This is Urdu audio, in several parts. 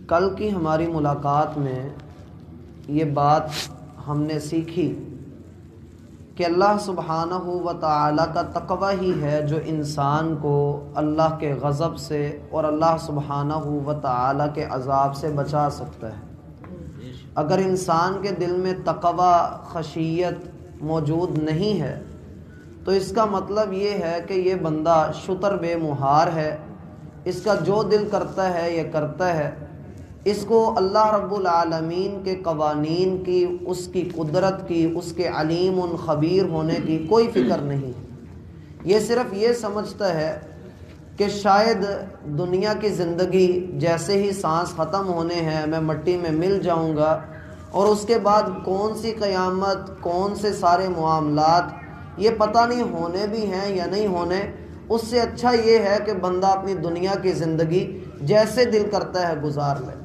کل کی ہماری ملاقات میں یہ بات ہم نے سیکھی کہ اللہ سبحانہ و تعالی کا تقوی ہی ہے جو انسان کو اللہ کے غضب سے اور اللہ سبحانہ و تعالی کے عذاب سے بچا سکتا ہے۔ اگر انسان کے دل میں تقوی خشیت موجود نہیں ہے تو اس کا مطلب یہ ہے کہ یہ بندہ شتر بے مہار ہے، اس کا جو دل کرتا ہے یہ کرتا ہے، اس کو اللہ رب العالمین کے قوانین کی، اس کی قدرت کی، اس کے علیم خبیر ہونے کی کوئی فکر نہیں۔ یہ صرف یہ سمجھتا ہے کہ شاید دنیا کی زندگی جیسے ہی سانس ختم ہونے ہیں میں مٹی میں مل جاؤں گا، اور اس کے بعد کون سی قیامت، کون سے سارے معاملات یہ پتہ نہیں ہونے بھی ہیں یا نہیں ہونے۔ اس سے اچھا یہ ہے کہ بندہ اپنی دنیا کی زندگی جیسے دل کرتا ہے گزار لے۔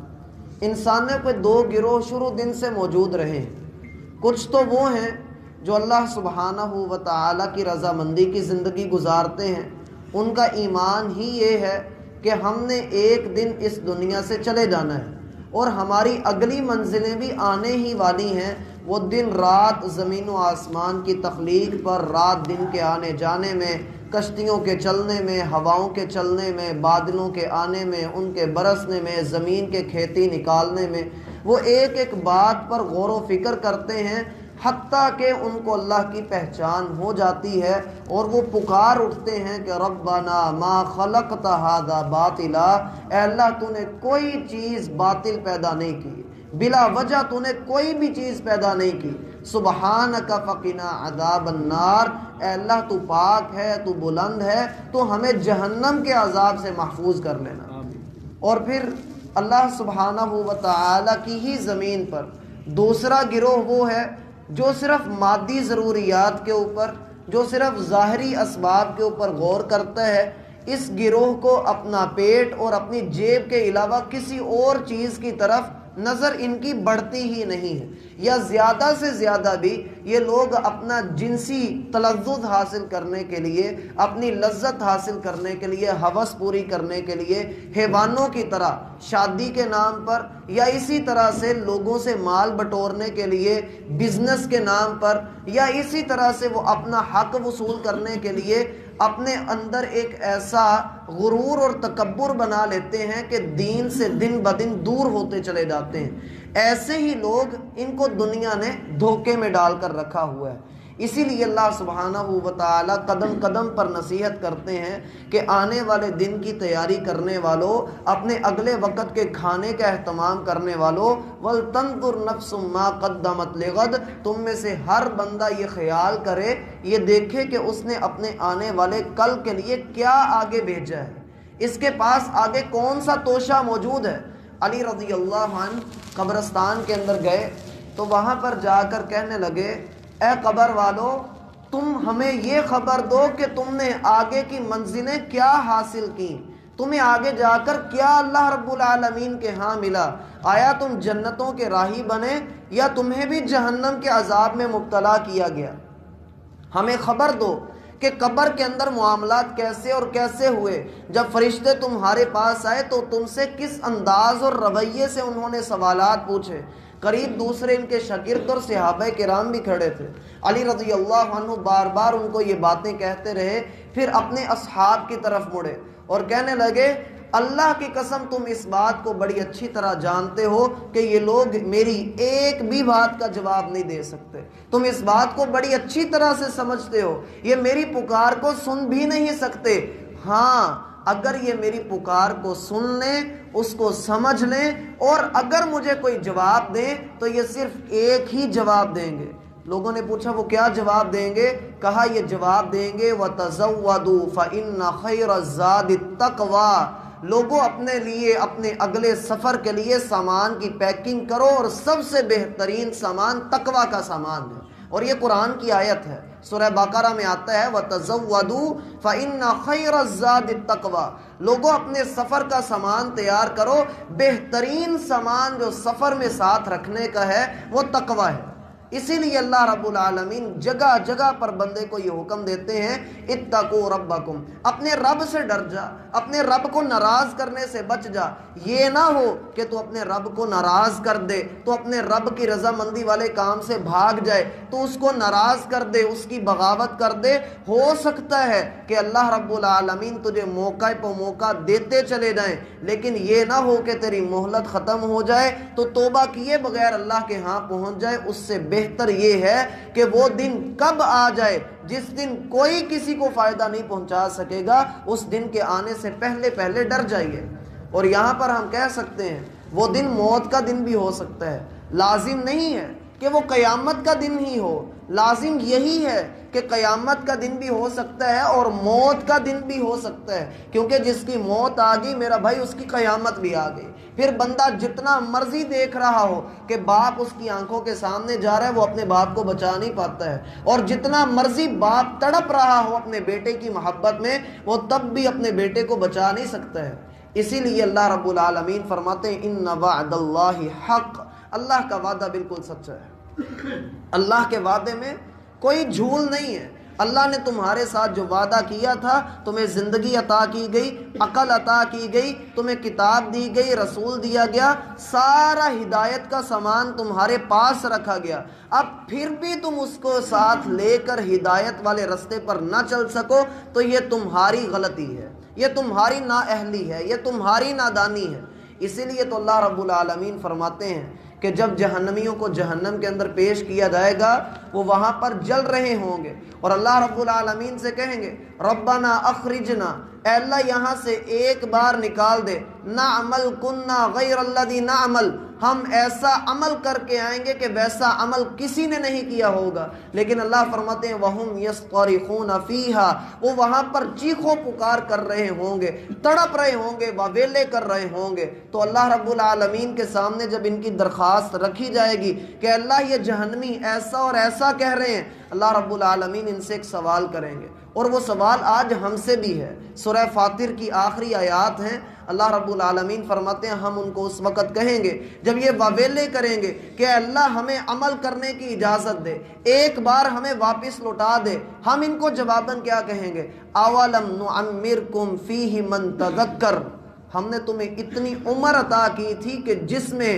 انسانوں کے دو گروہ شروع دن سے موجود رہے ہیں۔ کچھ تو وہ ہیں جو اللہ سبحانہ و تعالی کی رضامندی کی زندگی گزارتے ہیں، ان کا ایمان ہی یہ ہے کہ ہم نے ایک دن اس دنیا سے چلے جانا ہے اور ہماری اگلی منزلیں بھی آنے ہی والی ہیں۔ وہ دن رات زمین و آسمان کی تخلیق پر، رات دن کے آنے جانے میں، کشتیوں کے چلنے میں، ہواؤں کے چلنے میں، بادلوں کے آنے میں، ان کے برسنے میں، زمین کے کھیتی نکالنے میں، وہ ایک ایک بات پر غور و فکر کرتے ہیں، حتیٰ کہ ان کو اللہ کی پہچان ہو جاتی ہے اور وہ پکار اٹھتے ہیں کہ ربنا ما خلقت ھذا باطلا، اے اللہ تو نے کوئی چیز باطل پیدا نہیں کی، بلا وجہ تو نے کوئی بھی چیز پیدا نہیں کی، سبحانک فقنا عذاب النار، اے اللہ تو پاک ہے، تو بلند ہے، تو ہمیں جہنم کے عذاب سے محفوظ کر لینا۔ اور پھر اللہ سبحانہ و تعالی کی ہی زمین پر دوسرا گروہ وہ ہے جو صرف مادی ضروریات کے اوپر، جو صرف ظاہری اسباب کے اوپر غور کرتا ہے۔ اس گروہ کو اپنا پیٹ اور اپنی جیب کے علاوہ کسی اور چیز کی طرف نظر ان کی بڑھتی ہی نہیں ہے، یا زیادہ سے زیادہ بھی یہ لوگ اپنا جنسی تلذذ حاصل کرنے کے لیے، اپنی لذت حاصل کرنے کے لیے، ہوس پوری کرنے کے لیے حیوانوں کی طرح شادی کے نام پر، یا اسی طرح سے لوگوں سے مال بٹورنے کے لیے بزنس کے نام پر، یا اسی طرح سے وہ اپنا حق وصول کرنے کے لیے اپنے اندر ایک ایسا غرور اور تکبر بنا لیتے ہیں کہ دین سے دن بدن دور ہوتے چلے جاتے ہیں۔ ایسے ہی لوگ، ان کو دنیا نے دھوکے میں ڈال کر رکھا ہوا ہے۔ اسی لیے اللہ سبحانہ و تعالی قدم قدم پر نصیحت کرتے ہیں کہ آنے والے دن کی تیاری کرنے والوں، اپنے اگلے وقت کے کھانے کا اہتمام کرنے والوں، وَلْتَنْظُرْ نَفْسٌ مَا قَدَّمَتْ لِغَدٍ، تم میں سے ہر بندہ یہ خیال کرے، یہ دیکھے کہ اس نے اپنے آنے والے کل کے لیے کیا آگے بھیجا ہے، اس کے پاس آگے کون سا توشہ موجود ہے۔ علی رضی اللہ عنہ قبرستان کے اندر گئے تو وہاں پر جا کر کہنے لگے، اے قبر والو، تم ہمیں یہ خبر دو کہ تم نے آگے کی منزلیں کیا حاصل کی، تمہیں آگے جا کر کیا اللہ رب العالمین کے ہاں ملا، آیا تم جنتوں کے راہی بنے یا تمہیں بھی جہنم کے عذاب میں مبتلا کیا گیا، ہمیں خبر دو کہ قبر کے اندر معاملات کیسے اور کیسے ہوئے، جب فرشتے تمہارے پاس آئے تو تم سے کس انداز اور رویے سے انہوں نے سوالات پوچھے۔ قریب دوسرے ان کے شاگرد اور صحابہ کرام بھی کھڑے تھے۔ علی رضی اللہ عنہ بار بار ان کو یہ باتیں کہتے رہے، پھر اپنے اصحاب کی طرف مڑے اور کہنے لگے، اللہ کی قسم تم اس بات کو بڑی اچھی طرح جانتے ہو کہ یہ لوگ میری ایک بھی بات کا جواب نہیں دے سکتے، تم اس بات کو بڑی اچھی طرح سے سمجھتے ہو، یہ میری پکار کو سن بھی نہیں سکتے، ہاں اگر یہ میری پکار کو سن لیں، اس کو سمجھ لیں، اور اگر مجھے کوئی جواب دیں تو یہ صرف ایک ہی جواب دیں گے۔ لوگوں نے پوچھا وہ کیا جواب دیں گے؟ کہا یہ جواب دیں گے وَتَزَوَّدُوا فَإِنَّ خَيْرَ الزَّادِ التَّقْوَىٰ، لوگوں اپنے لیے، اپنے اگلے سفر کے لیے سامان کی پیکنگ کرو، اور سب سے بہترین سامان تقویٰ کا سامان ہے، اور یہ قرآن کی آیت ہے، سورہ بقرہ میں آتا ہے وَتَزَوَّدُوا فَإِنَّ خَيْرَ الزَّادِ التَّقْوَىٰ، لوگوں اپنے سفر کا سامان تیار کرو، بہترین سامان جو سفر میں ساتھ رکھنے کا ہے وہ تقویٰ ہے۔ اسی لیے اللہ رب العالمین جگہ جگہ پر بندے کو یہ حکم دیتے ہیں اتقوا ربکم، اپنے رب سے ڈر جا، اپنے رب کو ناراض کرنے سے بچ جا۔ یہ نہ ہو کہ تو اپنے رب کو ناراض کر دے، تو اپنے رب کی رضامندی والے کام سے بھاگ جائے، تو اس کو ناراض کر دے، اس کی بغاوت کر دے۔ ہو سکتا ہے کہ اللہ رب العالمین تجھے موقع پہ موقع دیتے چلے جائیں، لیکن یہ نہ ہو کہ تیری مہلت ختم ہو جائے تو توبہ کیے بغیر اللہ کے ہاں پہنچ جائے۔ اس سے بہتر یہ ہے کہ وہ دن کب آ جائے جس دن کوئی کسی کو فائدہ نہیں پہنچا سکے گا، اس دن کے آنے سے پہلے پہلے ڈر جائیے۔ اور یہاں پر ہم کہہ سکتے ہیں وہ دن موت کا دن بھی ہو سکتا ہے، لازم نہیں ہے کہ وہ قیامت کا دن ہی ہو، لازم یہی ہے کہ قیامت کا دن بھی ہو سکتا ہے اور موت کا دن بھی ہو سکتا ہے، کیونکہ جس کی موت آ گئی میرا بھائی اس کی قیامت بھی آ گئی۔ پھر بندہ جتنا مرضی دیکھ رہا ہو کہ باپ اس کی آنکھوں کے سامنے جا رہا ہے، وہ اپنے باپ کو بچا نہیں پاتا ہے، اور جتنا مرضی باپ تڑپ رہا ہو اپنے بیٹے کی محبت میں، وہ تب بھی اپنے بیٹے کو بچا نہیں سکتا ہے۔ اسی لیے اللہ رب العالمین فرماتے ہیں ان وعد اللہ حق، اللہ کا وعدہ بالکل سچا ہے، اللہ کے وعدے میں کوئی جھول نہیں ہے۔ اللہ نے تمہارے ساتھ جو وعدہ کیا تھا، تمہیں زندگی عطا کی گئی، عقل عطا کی گئی، تمہیں کتاب دی گئی، رسول دیا گیا، سارا ہدایت کا سامان تمہارے پاس رکھا گیا، اب پھر بھی تم اس کو ساتھ لے کر ہدایت والے رستے پر نہ چل سکو تو یہ تمہاری غلطی ہے، یہ تمہاری نااہلی ہے، یہ تمہاری نادانی ہے۔ اسی لیے تو اللہ رب العالمین فرماتے ہیں کہ جب جہنمیوں کو جہنم کے اندر پیش کیا جائے گا، وہ وہاں پر جل رہے ہوں گے اور اللہ رب العالمین سے کہیں گے ربنا اخرجنا، اے اللہ یہاں سے ایک بار نکال دے، نعمل کننا غیر الذی نعمل، ہم ایسا عمل کر کے آئیں گے کہ ویسا عمل کسی نے نہیں کیا ہوگا۔ لیکن اللہ فرماتے ہیں وَهُمْ يَصْطَرِخُونَ فِيهَا، وہ وہاں پر چیخو پکار کر رہے ہوں گے، تڑپ رہے ہوں گے، واویلے کر رہے ہوں گے۔ تو اللہ رب العالمین کے سامنے جب ان کی درخواست رکھی جائے گی کہ اللہ یہ جہنمی ایسا اور ایسا کہہ رہے ہیں، اللہ رب العالمین ان سے ایک سوال کریں گے، اور وہ سوال آج ہم سے بھی ہے۔ سورہ فاطر کی آخری آیات ہیں، اللہ رب العالمین فرماتے ہیں ہم ان کو اس وقت کہیں گے جب یہ واویلے کریں گے کہ اے اللہ ہمیں عمل کرنے کی اجازت دے، ایک بار ہمیں واپس لوٹا دے، ہم ان کو جواباً کیا کہیں گے؟ اولم نعمرکم فیہ من تذکر، ہم نے تمہیں اتنی عمر عطا کی تھی کہ جس میں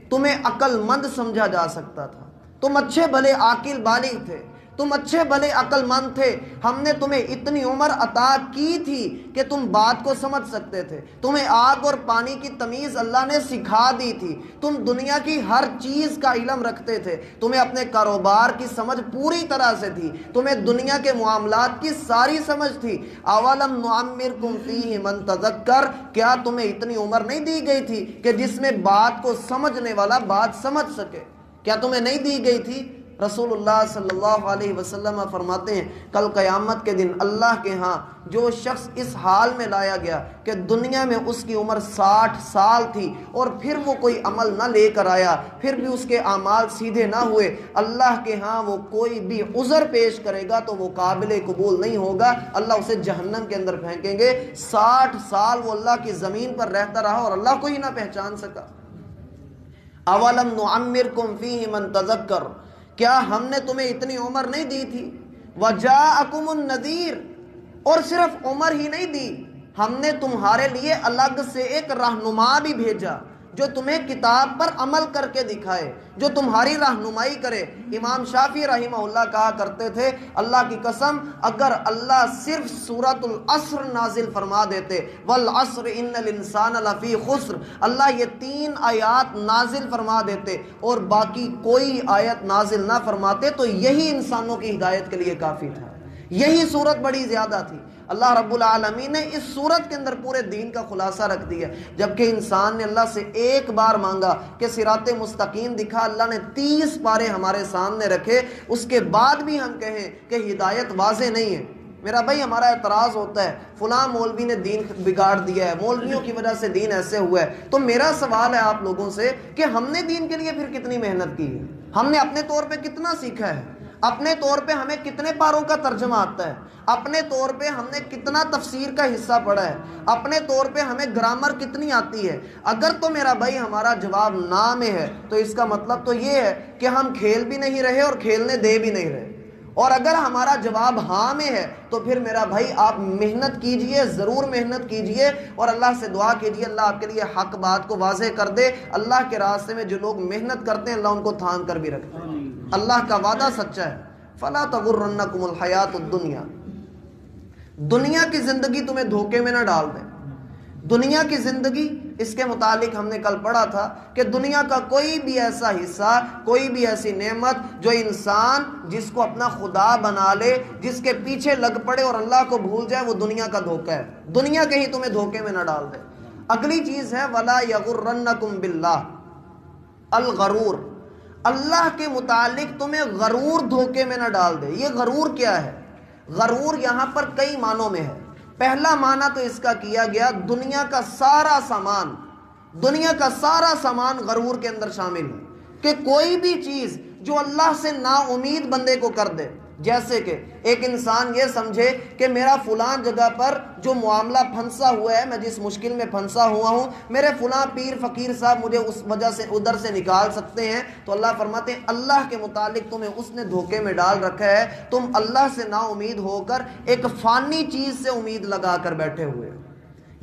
تمہیں عقل مند سمجھا جا سکتا تھا، تم اچھے بھلے عاقل بالغ تھے، تم اچھے بھلے عقل مند تھے، ہم نے تمہیں اتنی عمر عطا کی تھی کہ تم بات کو سمجھ سکتے تھے، تمہیں آگ اور پانی کی تمیز اللہ نے سکھا دی تھی، تم دنیا کی ہر چیز کا علم رکھتے تھے، تمہیں اپنے کاروبار کی سمجھ پوری طرح سے تھی، تمہیں دنیا کے معاملات کی ساری سمجھ تھی۔ اولم نعمرکم فیہ من تذکر، کیا تمہیں اتنی عمر نہیں دی گئی تھی کہ جس میں بات کو سمجھنے والا بات سمجھ سکے؟ کیا تمہیں نہیں دی گئی تھی؟ رسول اللہ صلی اللہ علیہ وسلم فرماتے ہیں کل قیامت کے دن اللہ کے ہاں جو شخص اس حال میں لایا گیا کہ دنیا میں اس کی عمر 60 سال تھی اور پھر وہ کوئی عمل نہ لے کر آیا، پھر بھی اس کے اعمال سیدھے نہ ہوئے، اللہ کے ہاں وہ کوئی بھی عذر پیش کرے گا تو وہ قابل قبول نہیں ہوگا، اللہ اسے جہنم کے اندر پھینکیں گے۔ 60 سال وہ اللہ کی زمین پر رہتا رہا اور اللہ کو ہی نہ پہچان سکا۔ اولم نعمرکم فیہ من تذکر، کیا ہم نے تمہیں اتنی عمر نہیں دی تھی؟ وجاءکم النذیر، اور صرف عمر ہی نہیں دی، ہم نے تمہارے لیے الگ سے ایک رہنما بھی بھیجا جو تمہیں کتاب پر عمل کر کے دکھائے، جو تمہاری رہنمائی کرے۔ امام شافعی رحمہ اللہ کہا کرتے تھے اللہ کی قسم اگر اللہ صرف سورۃ العصر نازل فرما دیتے، والعصر ان الانسان لفی خسر، اللہ یہ 3 آیات نازل فرما دیتے اور باقی کوئی آیت نازل نہ فرماتے تو یہی انسانوں کی ہدایت کے لیے کافی تھا، یہی صورت بڑی زیادہ تھی۔ اللہ رب العالمین نے اس صورت کے اندر پورے دین کا خلاصہ رکھ دیا، جبکہ انسان نے اللہ سے ایک بار مانگا کہ صراط مستقیم دکھا، اللہ نے 30 پارے ہمارے سامنے رکھے، اس کے بعد بھی ہم کہیں کہ ہدایت واضح نہیں ہے۔ میرا بھائی ہمارا اعتراض ہوتا ہے فلاں مولوی نے دین بگاڑ دیا ہے، مولویوں کی وجہ سے دین ایسے ہوا ہے، تو میرا سوال ہے آپ لوگوں سے کہ ہم نے دین کے لیے پھر کتنی محنت کی ہے، ہم نے اپنے طور پہ کتنا سیکھا ہے؟ اپنے طور پہ ہمیں کتنے پاروں کا ترجمہ آتا ہے، اپنے طور پہ ہم نے کتنا تفسیر کا حصہ پڑھا ہے، اپنے طور پہ ہمیں گرامر کتنی آتی ہے۔ اگر تو میرا بھائی ہمارا جواب نا میں ہے تو اس کا مطلب تو یہ ہے کہ ہم کھیل بھی نہیں رہے اور کھیلنے دے بھی نہیں رہے، اور اگر ہمارا جواب ہاں میں ہے تو پھر میرا بھائی آپ محنت کیجئے، ضرور محنت کیجئے، اور اللہ سے دعا کیجئے اللہ آپ کے لیے حق بات کو واضح کر دے۔ اللہ کے راستے میں جو لوگ محنت کرتے ہیں اللہ ان کو تھام کر بھی رکھتے ہیں، اللہ کا وعدہ سچا ہے۔ فلا تغرنکم الحیات الدنیا، دنیا کی زندگی تمہیں دھوکے میں نہ ڈال دے۔ دنیا کی زندگی، اس کے متعلق ہم نے کل پڑھا تھا کہ دنیا کا کوئی بھی ایسا حصہ، کوئی بھی ایسی نعمت جو انسان جس کو اپنا خدا بنا لے، جس کے پیچھے لگ پڑے اور اللہ کو بھول جائے، وہ دنیا کا دھوکہ ہے۔ دنیا کہیں تمہیں دھوکے میں نہ ڈال دے۔ اگلی چیز ہے وَلَا يَغُرَّنَّكُمْ بِاللَّهِ الغرور، اللہ کے متعلق تمہیں غرور دھوکے میں نہ ڈال دے۔ یہ غرور کیا ہے؟ غرور یہاں پر کئی معنوں میں ہے۔ پہلا معنی تو اس کا کیا گیا دنیا کا سارا سامان، دنیا کا سارا سامان غرور کے اندر شامل ہے، کہ کوئی بھی چیز جو اللہ سے نا امید بندے کو کر دے۔ جیسے کہ ایک انسان یہ سمجھے کہ میرا فلان جگہ پر جو معاملہ پھنسا ہوا ہے، میں جس مشکل میں پھنسا ہوا ہوں، میرے فلاں پیر فقیر صاحب مجھے اس وجہ سے ادھر سے نکال سکتے ہیں، تو اللہ فرماتے ہیں اللہ کے متعلق تمہیں اس نے دھوکے میں ڈال رکھا ہے، تم اللہ سے نا امید ہو کر ایک فانی چیز سے امید لگا کر بیٹھے ہوئے۔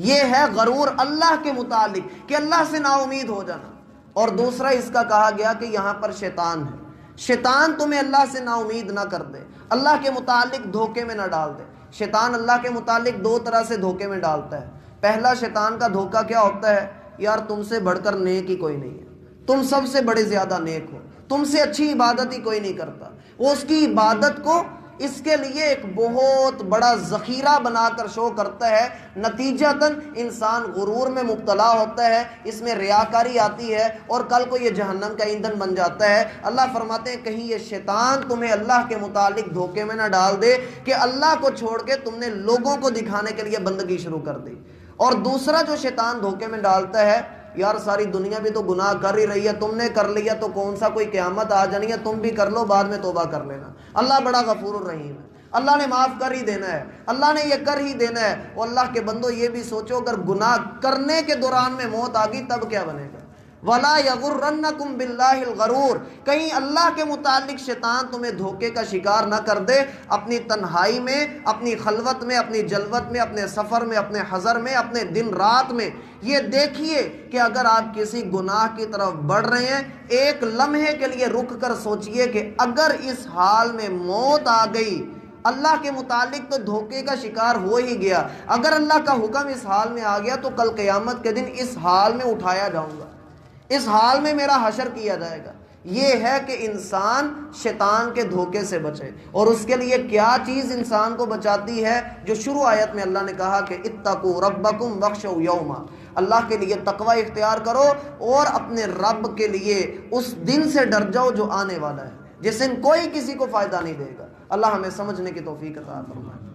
یہ ہے غرور اللہ کے متعلق، کہ اللہ سے نا امید ہو جانا۔ اور دوسرا اس کا کہا گیا کہ یہاں پر شیطان ہے، شیطان تمہیں اللہ سے نا امید نہ کر دے، اللہ کے متعلق دھوکے میں نہ ڈال دے۔ شیطان اللہ کے متعلق دو طرح سے دھوکے میں ڈالتا ہے۔ پہلا شیطان کا دھوکہ کیا ہوتا ہے؟ یار تم سے بڑھ کر نیک ہی کوئی نہیں ہے، تم سب سے بڑے زیادہ نیک ہو، تم سے اچھی عبادت ہی کوئی نہیں کرتا۔ وہ اس کی عبادت کو اس کے لیے ایک بہت بڑا ذخیرہ بنا کر شو کرتا ہے، نتیجتاً انسان غرور میں مبتلا ہوتا ہے، اس میں ریاکاری آتی ہے، اور کل کو یہ جہنم کا ایندھن بن جاتا ہے۔ اللہ فرماتے ہیں کہیں یہ شیطان تمہیں اللہ کے متعلق دھوکے میں نہ ڈال دے کہ اللہ کو چھوڑ کے تم نے لوگوں کو دکھانے کے لیے بندگی شروع کر دی۔ اور دوسرا جو شیطان دھوکے میں ڈالتا ہے، یار ساری دنیا بھی تو گناہ کر ہی رہی ہے، تم نے کر لیا تو کون سا کوئی قیامت آ جانی ہے، تم بھی کر لو بعد میں توبہ کر لینا، اللہ بڑا غفور الرحیم ہے، اللہ نے معاف کر ہی دینا ہے، اللہ نے یہ کر ہی دینا ہے۔ اور اللہ کے بندو یہ بھی سوچو اگر گناہ کرنے کے دوران میں موت آ گئی تب کیا بنے گا؟ وَلَا يَغُرَّنَّكُمْ بِاللَّهِ الْغَرُورُ، کہیں اللہ کے متعلق شیطان تمہیں دھوکے کا شکار نہ کر دے۔ اپنی تنہائی میں، اپنی خلوت میں، اپنی جلوت میں، اپنے سفر میں، اپنے حضر میں، اپنے دن رات میں یہ دیکھیے کہ اگر آپ کسی گناہ کی طرف بڑھ رہے ہیں، ایک لمحے کے لیے رک کر سوچئے کہ اگر اس حال میں موت آ گئی، اللہ کے متعلق تو دھوکے کا شکار ہو ہی گیا، اگر اللہ کا حکم اس حال میں آ گیا تو کل قیامت کے دن اس حال میں اٹھایا جاؤں گا، اس حال میں میرا حشر کیا جائے گا۔ یہ ہے کہ انسان شیطان کے دھوکے سے بچے، اور اس کے لیے کیا چیز انسان کو بچاتی ہے؟ جو شروع آیت میں اللہ نے کہا کہ اتقوا ربکم واخشوا یوما، اللہ کے لیے تقوی اختیار کرو اور اپنے رب کے لیے اس دن سے ڈر جاؤ جو آنے والا ہے، جس دن کوئی کسی کو فائدہ نہیں دے گا۔ اللہ ہمیں سمجھنے کی توفیق عطا فرمائے۔